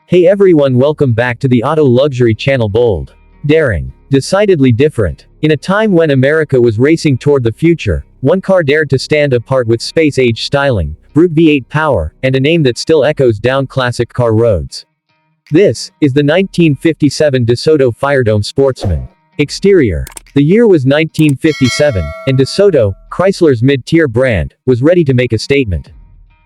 Hey everyone, welcome back to the Auto Luxury channel. Bold, daring, decidedly different. In a time when America was racing toward the future, one car dared to stand apart with space-age styling, brute V8 power, and a name that still echoes down classic car roads. This is the 1957 DeSoto Firedome Sportsman. Exterior. The year was 1957, and DeSoto, Chrysler's mid-tier brand, was ready to make a statement.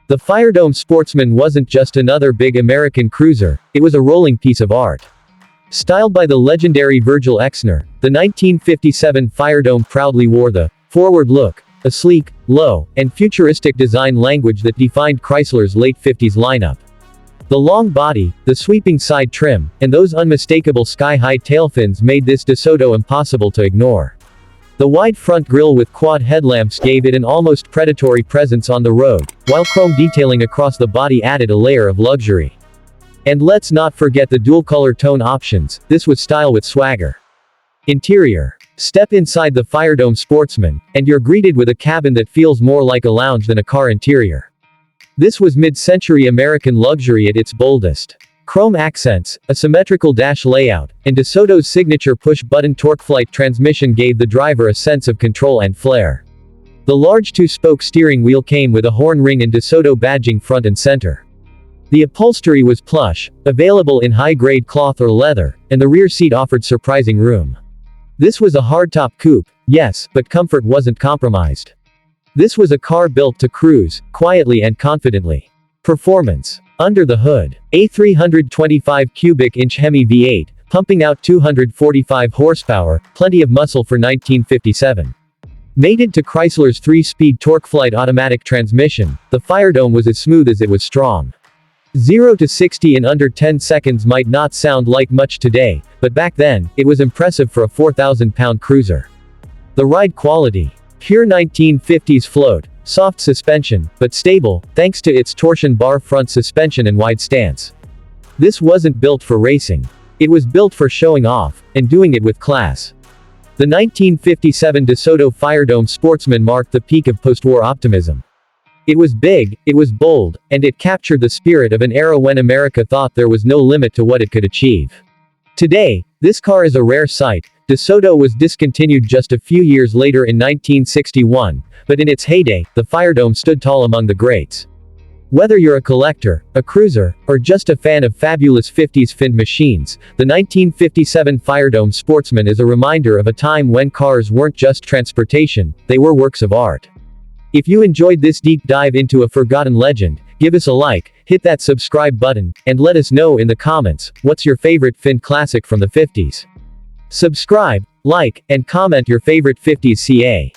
The Firedome Sportsman wasn't just another big American cruiser, it was a rolling piece of art. Styled by the legendary Virgil Exner, the 1957 Firedome proudly wore the forward look, a sleek, low, and futuristic design language that defined Chrysler's late 50s lineup. The long body, the sweeping side trim, and those unmistakable sky-high tailfins made this DeSoto impossible to ignore. The wide front grille with quad headlamps gave it an almost predatory presence on the road, while chrome detailing across the body added a layer of luxury. And let's not forget the dual-color tone options, this was style with swagger. Interior. Step inside the Firedome Sportsman, and you're greeted with a cabin that feels more like a lounge than a car interior. This was mid-century American luxury at its boldest. Chrome accents, a symmetrical dash layout, and DeSoto's signature push-button TorqueFlite transmission gave the driver a sense of control and flair. The large two-spoke steering wheel came with a horn ring and DeSoto badging front and center. The upholstery was plush, available in high-grade cloth or leather, and the rear seat offered surprising room. This was a hardtop coupe, yes, but comfort wasn't compromised. This was a car built to cruise, quietly and confidently. Performance. Under the hood. A 325 cubic inch HEMI V8, pumping out 245 horsepower, plenty of muscle for 1957. Mated to Chrysler's 3-speed TorqueFlite automatic transmission, the Firedome was as smooth as it was strong. 0 to 60 in under 10 seconds might not sound like much today, but back then, it was impressive for a 4,000-pound cruiser. The ride quality. Pure 1950s float, soft suspension, but stable, thanks to its torsion bar front suspension and wide stance. This wasn't built for racing. It was built for showing off, and doing it with class. The 1957 DeSoto Firedome Sportsman marked the peak of post-war optimism. It was big, it was bold, and it captured the spirit of an era when America thought there was no limit to what it could achieve. Today, this car is a rare sight. DeSoto was discontinued just a few years later in 1961, but in its heyday, the Firedome stood tall among the greats. Whether you're a collector, a cruiser, or just a fan of fabulous 50s fin machines, the 1957 Firedome Sportsman is a reminder of a time when cars weren't just transportation, they were works of art. If you enjoyed this deep dive into a forgotten legend, give us a like, hit that subscribe button, and let us know in the comments, what's your favorite fin classic from the 50s? Subscribe, like, and comment your favorite 50s CA.